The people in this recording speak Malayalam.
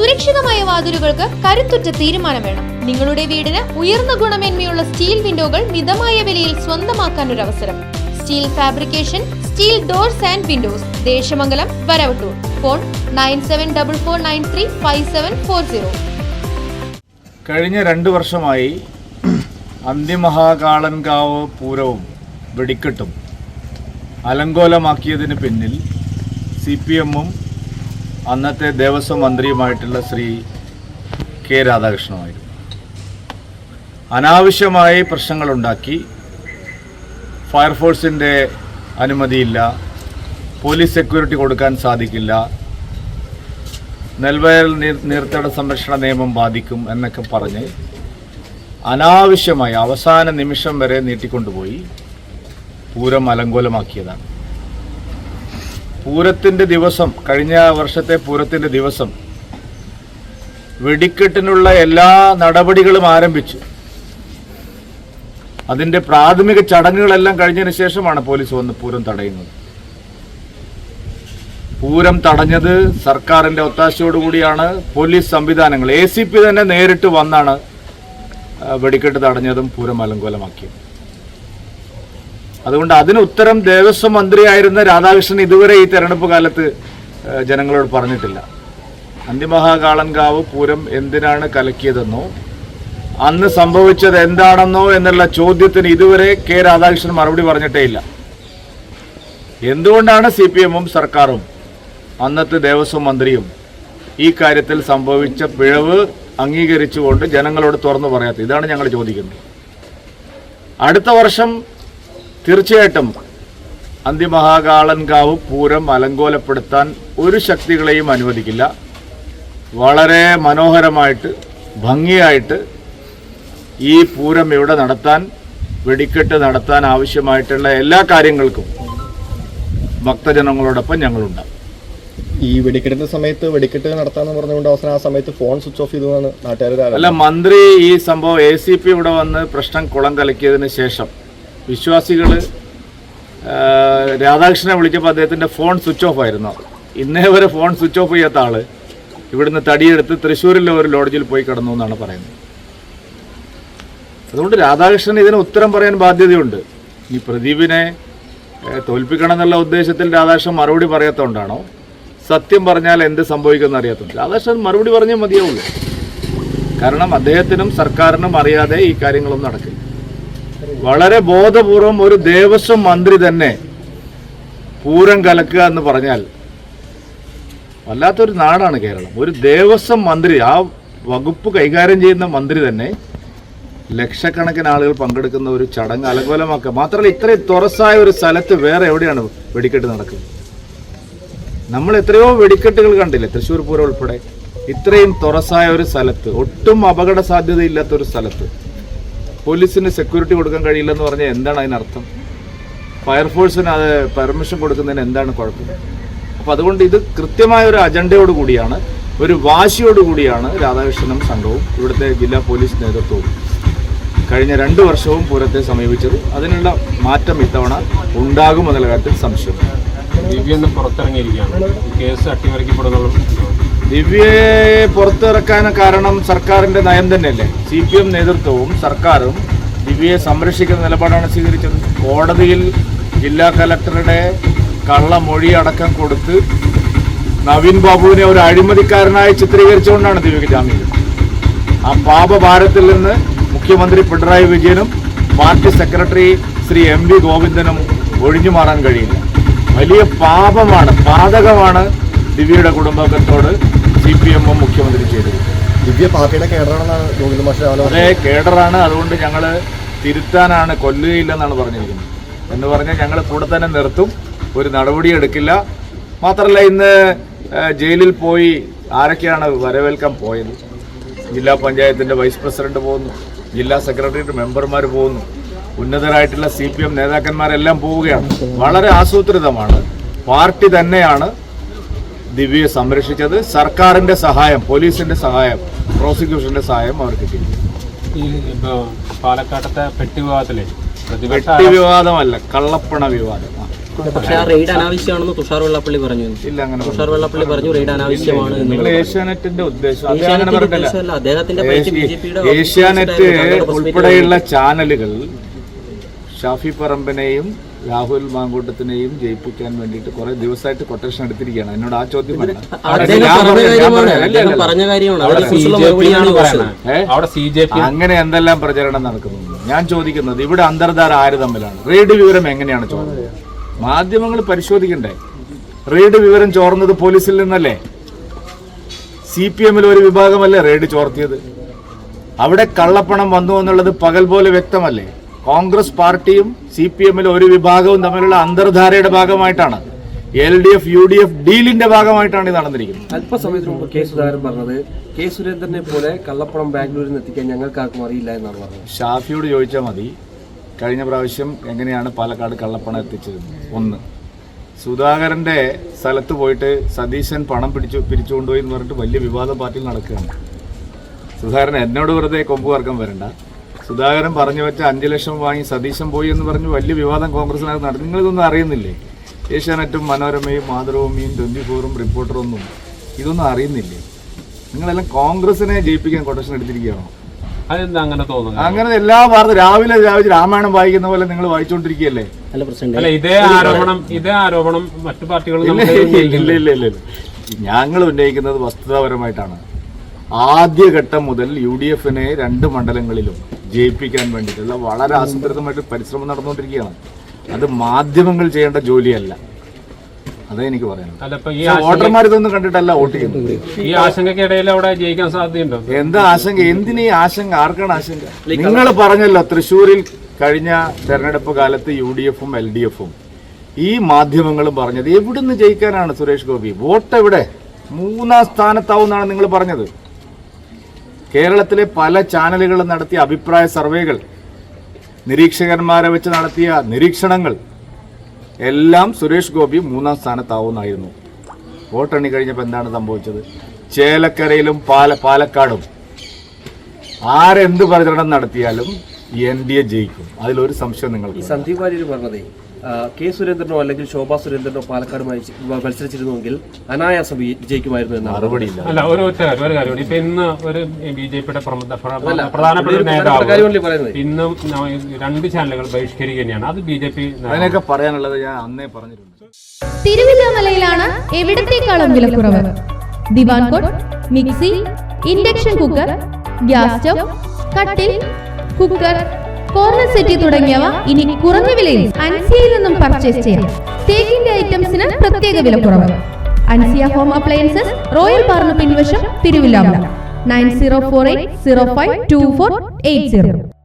സുരക്ഷിതമായ വാതിലുകൾക്ക് കരുത്തുറ്റ തീരുമാനം വേണം. നിങ്ങളുടെ വീടിന് ഉയർന്ന ഗുണമേന്മയുള്ള സ്റ്റീൽ വിൻഡോകൾ മിതമായ വിലയിൽ സ്വന്തമാക്കാൻ ഒരു അവസരം. Steel fabrication, steel doors and Windows, Desamangalam, Varavattoor. Phone 9744935740. കഴിഞ്ഞ 2 വർഷമായി അന്തിമഹാകാളൻകാവ് പൂരവും വെടിക്കെട്ടും അലങ്കോലമാക്കിയതിന് പിന്നിൽ CPM-ഉം അന്നത്തെ ദേവസ്വം മന്ത്രിയുമായിട്ടുള്ള ശ്രീ കെ രാധാകൃഷ്ണനായിരുന്നു. അനാവശ്യമായി പ്രശ്നങ്ങളുണ്ടാക്കി, ഫയർഫോഴ്സിൻ്റെ അനുമതിയില്ല, പോലീസ് സെക്യൂരിറ്റി കൊടുക്കാൻ സാധിക്കില്ല, നെൽവയൽ നീർത്തട സംരക്ഷണ നിയമം ബാധിക്കും എന്നൊക്കെ പറഞ്ഞ് അനാവശ്യമായി അവസാന നിമിഷം വരെ നീട്ടിക്കൊണ്ടുപോയി പൂരം അലങ്കോലമാക്കിയതാണ്. പൂരത്തിൻ്റെ ദിവസം, കഴിഞ്ഞ വർഷത്തെ പൂരത്തിൻ്റെ ദിവസം വെടിക്കെട്ടിനുള്ള എല്ലാ നടപടികളും ആരംഭിച്ചു. അതിൻ്റെ പ്രാഥമിക ചടങ്ങുകളെല്ലാം കഴിഞ്ഞതിന് ശേഷമാണ് പോലീസ് വന്ന് പൂരം തടയുന്നത്. പൂരം തടഞ്ഞത് സർക്കാരിൻ്റെ ഒത്താശയോടുകൂടിയാണ്. പോലീസ് സംവിധാനങ്ങൾ, ACP തന്നെ നേരിട്ട് വന്നാണ് വെടിക്കെട്ട് തടഞ്ഞതും പൂരം അലങ്കോലമാക്കിയത്. അതുകൊണ്ട് അതിന് ഉത്തരം ദേവസ്വം മന്ത്രിയായിരുന്ന രാധാകൃഷ്ണൻ ഇതുവരെ ഈ തെരഞ്ഞെടുപ്പ് കാലത്ത് ജനങ്ങളോട് പറഞ്ഞിട്ടില്ല. അന്തിമഹാകാളൻകാവ് പൂരം എന്തിനാണ് കലക്കിയതെന്നോ അന്ന് സംഭവിച്ചത് എന്താണെന്നോ എന്നുള്ള ചോദ്യത്തിന് ഇതുവരെ കെ രാധാകൃഷ്ണൻ മറുപടി പറഞ്ഞിട്ടേ ഇല്ല. എന്തുകൊണ്ടാണ് CPM-ഉം സർക്കാരും അന്നത്തെ ദേവസ്വം മന്ത്രിയും ഈ കാര്യത്തിൽ സംഭവിച്ച പിഴവ് അംഗീകരിച്ചുകൊണ്ട് ജനങ്ങളോട് തുറന്നു പറയാത്തത്? ഇതാണ് ഞങ്ങൾ ചോദിക്കുന്നത്. അടുത്ത വർഷം തീർച്ചയായിട്ടും അന്തിമഹാകാളൻകാവ് പൂരം അലങ്കോലപ്പെടുത്താൻ ഒരു ശക്തികളെയും അനുവദിക്കില്ല. വളരെ മനോഹരമായിട്ട്, ഭംഗിയായിട്ട് ഈ പൂരം ഇവിടെ നടത്താൻ, വെടിക്കെട്ട് നടത്താൻ ആവശ്യമായിട്ടുള്ള എല്ലാ കാര്യങ്ങൾക്കും ഭക്തജനങ്ങളോടൊപ്പം ഞങ്ങളുണ്ടാകും. ഈ വെടിക്കെട്ടിന്റെ സമയത്ത് വെടിക്കെട്ട് നടത്താന്ന് പറഞ്ഞുകൊണ്ട് അവസാനം ആ സമയത്ത് ഫോൺ സ്വിച്ച് ഓഫ് ചെയ്തു നാട്ടുകാർ. അല്ല, മന്ത്രി ഈ സംഭവം ACP ഇവിടെ വന്ന് പ്രശ്നം കുളം കലക്കിയതിന് ശേഷം വിശ്വാസികൾ രാധാകൃഷ്ണനെ വിളിച്ചപ്പോൾ അദ്ദേഹത്തിൻ്റെ ഫോൺ സ്വിച്ച് ഓഫ് ആയിരുന്നു. ഇന്നേ വരെ ഫോൺ സ്വിച്ച് ഓഫ് ചെയ്യാത്ത ആൾ ഇവിടുന്ന് തടിയെടുത്ത് തൃശ്ശൂരിലെ ഒരു ലോഡ്ജിൽ പോയി കിടന്നു എന്നാണ് പറയുന്നത്. അതുകൊണ്ട് രാധാകൃഷ്ണൻ ഇതിന് ഉത്തരം പറയാൻ ബാധ്യതയുണ്ട്. ഈ പ്രദീപിനെ തോൽപ്പിക്കണം എന്നുള്ള ഉദ്ദേശത്തിൽ രാധാകൃഷ്ണൻ മറുപടി പറയാത്തതുകൊണ്ടാണോ, സത്യം പറഞ്ഞാൽ എന്ത് സംഭവിക്കുമെന്ന് അറിയാത്തതുകൊണ്ട്? രാധാകൃഷ്ണൻ മറുപടി പറഞ്ഞേ മതിയാവുള്ളൂ. കാരണം അദ്ദേഹത്തിനും സർക്കാരിനും അറിയാതെ ഈ കാര്യങ്ങളൊന്നും നടക്കില്ല. വളരെ ബോധപൂർവം ഒരു ദേവസ്വം മന്ത്രി തന്നെ പൂരം കലക്കുക എന്ന് പറഞ്ഞാൽ വല്ലാത്തൊരു നാടാണ് കേരളം. ഒരു ദേവസ്വം മന്ത്രി, ആ വകുപ്പ് കൈകാര്യം ചെയ്യുന്ന മന്ത്രി തന്നെ ലക്ഷക്കണക്കിന് ആളുകൾ പങ്കെടുക്കുന്ന ഒരു ചടങ്ങ് അലങ്കോലമാക്കുക. മാത്രമല്ല, ഇത്രയും തുറസായ ഒരു സ്ഥലത്ത് വേറെ എവിടെയാണ് വെടിക്കെട്ട് നടക്കുന്നത്? നമ്മൾ എത്രയോ വെടിക്കെട്ടുകൾ കണ്ടില്ലേ, തൃശ്ശൂർ പൂരം ഉൾപ്പെടെ. ഇത്രയും തുറസായ ഒരു സ്ഥലത്ത്, ഒട്ടും അപകട സാധ്യതയില്ലാത്തൊരു സ്ഥലത്ത് പോലീസിന് സെക്യൂരിറ്റി കൊടുക്കാൻ കഴിയില്ലെന്ന് പറഞ്ഞാൽ എന്താണ് അതിനർത്ഥം? ഫയർഫോഴ്സിന് അത് പെർമിഷൻ കൊടുക്കുന്നതിന് എന്താണ് കുഴപ്പം? അപ്പോൾ അതുകൊണ്ട് ഇത് കൃത്യമായ ഒരു അജണ്ടയോടുകൂടിയാണ്, ഒരു വാശിയോടുകൂടിയാണ് രാധാകൃഷ്ണനും സംഘവും ഇവിടുത്തെ ജില്ലാ പോലീസ് നേതൃത്വവും കഴിഞ്ഞ 2 വർഷവും പൂരത്തെ സമീപിച്ചത്. അതിനുള്ള മാറ്റം ഇത്തവണ ഉണ്ടാകുമെന്നുള്ള കാര്യത്തിൽ സംശയം. ദിവ്യ പുറത്തിറങ്ങിയിരിക്കുകയാണ്, കേസ് അട്ടിമറിക്കപ്പെടുന്നു. ദിവ്യയെ പുറത്തിറക്കാൻ കാരണം സർക്കാരിൻ്റെ നയം തന്നെയല്ലേ. CPM നേതൃത്വവും സർക്കാരും ദിവ്യയെ സംരക്ഷിക്കുന്ന നിലപാടാണ് സ്വീകരിച്ചത്. കോടതിയിൽ ജില്ലാ കലക്ടറുടെ കള്ളമൊഴി അടക്കം കൊടുത്ത് നവീൻ ബാബുവിനെ ഒരു അഴിമതിക്കാരനായി ചിത്രീകരിച്ചുകൊണ്ടാണ് ദിവ്യക്ക് ജാമ്യം. ആ പാപഭാരത്തിൽ നിന്ന് മുഖ്യമന്ത്രി പിണറായി വിജയനും പാർട്ടി സെക്രട്ടറി ശ്രീ MV ഗോവിന്ദനും ഒഴിഞ്ഞു മാറാൻ കഴിയില്ല. വലിയ പാപമാണ്, പാതകമാണ് ദിവ്യയുടെ കുടുംബത്തോട് CPM-ഉം മുഖ്യമന്ത്രി ചെയ്തത്. ദിവ്യ പാർട്ടിയുടെ കേഡറാണെന്നാണ് ഗോവിന്ദ മാഷ്. അതേ, കേഡറാണ്. അതുകൊണ്ട് ഞങ്ങൾ തിരുത്താനാണ്, കൊല്ലുകയില്ലെന്നാണ് പറഞ്ഞിരിക്കുന്നത്. എന്ന് പറഞ്ഞാൽ ഞങ്ങൾ കൂടെ തന്നെ നിർത്തും, ഒരു നടപടി എടുക്കില്ല. മാത്രമല്ല, ഇന്ന് ജയിലിൽ പോയി ആരൊക്കെയാണ് വരവേൽക്കാൻ പോയത്? ജില്ലാ പഞ്ചായത്തിൻ്റെ വൈസ് പ്രസിഡന്റ് പോകുന്നു, ജില്ലാ സെക്രട്ടേറിയറ്റ് മെമ്പർമാർ പോകുന്നു, ഉന്നതരായിട്ടുള്ള CPM നേതാക്കന്മാരെല്ലാം പോവുകയാണ്. വളരെ ആസൂത്രിതമാണ്. പാർട്ടി തന്നെയാണ് ദിവ്യയെ സംരക്ഷിച്ചത്. സർക്കാരിൻ്റെ സഹായം, പോലീസിൻ്റെ സഹായം, പ്രോസിക്യൂഷൻ്റെ സഹായം അവർക്ക് കിട്ടി. പാലക്കാട്ടത്തെ പെട്ടി വിവാദത്തിലെ പെട്ടി വിവാദമല്ല, കള്ളപ്പണ വിവാദം. പക്ഷേ ആ റെയ്ഡ് അനാവശ്യമാണെന്ന് തുഷാർ വെള്ളാപ്പള്ളി പറഞ്ഞു. ഇല്ല, അങ്ങനെ തുഷാർ വെള്ളാപ്പള്ളി പറഞ്ഞു റെയ്ഡ് അനാവശ്യമാണ്. നിങ്ങൾ ഏഷ്യാനെറ്റിന്റെ ഉദ്ദേശം അദ്ദേഹത്തിന്റെ ഏഷ്യാനെറ്റ് ഉൾപ്പെടെയുള്ള ചാനലുകൾ ഷാഫി പറമ്പിനെയും രാഹുൽ മാങ്കൂട്ടത്തിനെയും ജയിപ്പിക്കാൻ വേണ്ടിയിട്ട് കുറെ ദിവസമായിട്ട് കൊട്ടേഷൻ എടുത്തിരിക്കുകയാണ്. എന്നോട് ആ ചോദ്യം അങ്ങനെ എന്തെല്ലാം പ്രചരണം നടക്കുന്നു. ഞാൻ ചോദിക്കുന്നത് ഇവിടെ അന്തർധാര ആര് തമ്മിലാണ്? റെയ്ഡ് വിവരം എങ്ങനെയാണ് ചോർന്നത്? മാധ്യമങ്ങൾ പരിശോധിക്കണ്ടേ? റെയ്ഡ് വിവരം ചോർന്നത് പോലീസിൽ നിന്നല്ലേ? CPM-ൽ ഒരു വിഭാഗമല്ലേ റെയ്ഡ് ചോർത്തിയത്? അവിടെ കള്ളപ്പണം വന്നു എന്നുള്ളത് പകൽ പോലെ വ്യക്തമല്ലേ? കോൺഗ്രസ് പാർട്ടിയും CPM-ൽ ഒരു വിഭാഗവും തമ്മിലുള്ള അന്തർധാരയുടെ ഭാഗമായിട്ടാണ്, LDF UDF ഡീലിന്റെ ഭാഗമായിട്ടാണ് ഇത് നടന്നിരിക്കുന്നത്. അല്പസമയത്തിന് മുമ്പ് കെ സുധാകരൻ പറഞ്ഞത് കെ സുരേന്ദ്രനെ പോലെ കള്ളപ്പണം ബാംഗ്ലൂരിൽ നിന്ന് എത്തിക്കാൻ ഞങ്ങൾക്ക് ആർക്കും അറിയില്ല എന്നാണ് പറഞ്ഞത്. ഷാഫിയോട് ചോദിച്ചാൽ മതി കഴിഞ്ഞ പ്രാവശ്യം എങ്ങനെയാണ് പാലക്കാട് കള്ളപ്പണം എത്തിച്ചത്. ഒന്ന്, സുധാകരന്റെ സ്ഥലത്ത് പോയിട്ട് സതീശൻ പണം പിരിച്ചുകൊണ്ടുപോയി എന്ന് പറഞ്ഞിട്ട് വലിയ വിവാദം പാർട്ടിയിൽ നടക്കുകയാണ്. സുധാകരൻ എന്നോട് വെറുതെ കൊമ്പ് കറക്കാൻ വരണ്ട. സുധാകരൻ പറഞ്ഞു വെച്ച 5 ലക്ഷം വാങ്ങി സതീശൻ പോയി എന്ന് പറഞ്ഞ് വലിയ വിവാദം കോൺഗ്രസിനകത്ത് നടത്തി. നിങ്ങളിതൊന്നും അറിയുന്നില്ലേ? ഏഷ്യാനെറ്റും മനോരമയും മാതൃഭൂമിയും 24-ഉം റിപ്പോർട്ടറൊന്നും ഇതൊന്നും അറിയുന്നില്ലേ? നിങ്ങളെല്ലാം കോൺഗ്രസിനെ ജയിപ്പിക്കാൻ കൊട്ടേഷൻ എടുത്തിരിക്കുകയാണോ? അതെന്താ അങ്ങനെ തോന്നുന്നു? അങ്ങനെ എല്ലാ വാർത്ത രാവിലെ രാമായണം വായിക്കുന്ന പോലെ നിങ്ങൾ വായിച്ചുകൊണ്ടിരിക്കുകയല്ലേ? അല്ല, ഇതേ ആരോപണം മറ്റു പാർട്ടികളും ഇല്ല. ഞങ്ങൾ ഉന്നയിക്കുന്നത് വസ്തുതാപരമായിട്ടാണ്. ആദ്യഘട്ടം മുതൽ UDF-നെ 2 മണ്ഡലങ്ങളിലും ജയിപ്പിക്കാൻ വേണ്ടിയിട്ടുള്ള വളരെ ആസൂത്രിതമായിട്ട് പരിശ്രമം നടന്നുകൊണ്ടിരിക്കുകയാണ്. അത് മാധ്യമങ്ങൾ ചെയ്യേണ്ട ജോലിയല്ല. അതേ എനിക്ക് പറയാനുള്ളത്. വോട്ടർമാർ ഇതൊന്നും കണ്ടിട്ടല്ല വോട്ട് ചെയ്യുന്നത്. ഈ ആശങ്കയ്ക്കിടയിൽ അവിടെ ജയിക്കാൻ സാധ്യതയുണ്ടോ? എന്താ ആശങ്ക? എന്തിനീ ആശങ്ക? ആർക്കാണ് ആശങ്ക? നിങ്ങൾ പറഞ്ഞല്ലോ തൃശ്ശൂരിൽ കഴിഞ്ഞ തെരഞ്ഞെടുപ്പ് കാലത്ത് UDF-ഉം LDF-ഉം ഈ മാധ്യമങ്ങളും പറഞ്ഞത് എവിടുന്ന് ജയിക്കാനാണ് സുരേഷ് ഗോപി? വോട്ട് എവിടെ? 3-ാം സ്ഥാനത്താവുമെന്നാണ് നിങ്ങൾ പറഞ്ഞത്. കേരളത്തിലെ പല ചാനലുകളും നടത്തിയ അഭിപ്രായ സർവേകൾ, നിരീക്ഷകന്മാരെ വെച്ച് നടത്തിയ നിരീക്ഷണങ്ങൾ എല്ലാം സുരേഷ് ഗോപി 3-ാം സ്ഥാനത്താവുമെന്നായിരുന്നു. വോട്ടെണ്ണി കഴിഞ്ഞപ്പോൾ എന്താണ് സംഭവിച്ചത്? ചേലക്കരയിലും പാലക്കാടും ആരെന്ത് പ്രചരണം നടത്തിയാലും NDA ജയിക്കും. അതിലൊരു സംശയം നിങ്ങൾക്ക്. സന്ദീപ് വാര്യർ പറഞ്ഞതേ കെ സുരേന്ദ്രനോ അല്ലെങ്കിൽ ശോഭാ സുരേന്ദ്രനോ പാലക്കാടുമായി മത്സരിച്ചിരുന്നുവെങ്കിൽ അനായാസം വിജയിക്കുമായിരുന്നു എന്നാണ് മറുപടിയില്ല. അല്ല, ഒരു കാര്യം ഇപ്പൊ ഇന്ന് ഒരു BJP-യുടെ പ്രധാനപ്പെട്ട നേതാവ് ഇന്നും 2 ചാനലുകൾ ബഹിഷ്കരിക്കുകയാണ്. അത് BJP അതിനൊക്കെ പറയാനുള്ളത് ഞാൻ അന്നേ പറഞ്ഞിട്ടുണ്ട്. തിരുവില്ലാമലയിലാണ് എവിടത്തേക്കാളും വിലക്കുറവ്. Divan cot, mixie, induction cooker, gas stove, കട്ടിൽ, കുക്കർ, കോർണർ സെറ്റി തുടങ്ങിയവ ഇനി കുറഞ്ഞ വിലയിൽ അൻസിയയിൽ നിന്നും പർച്ചേസ് ചെയ്യാം. തേക്കിന്റെ ഐറ്റംസിന് പ്രത്യേക വിലക്കുറവ്. അൻസിയ ഹോം അപ്ലയൻസസ്, റോയൽ പാർന്ന് പിൻവശം, തിരുവില്ലാമല. 9048052480.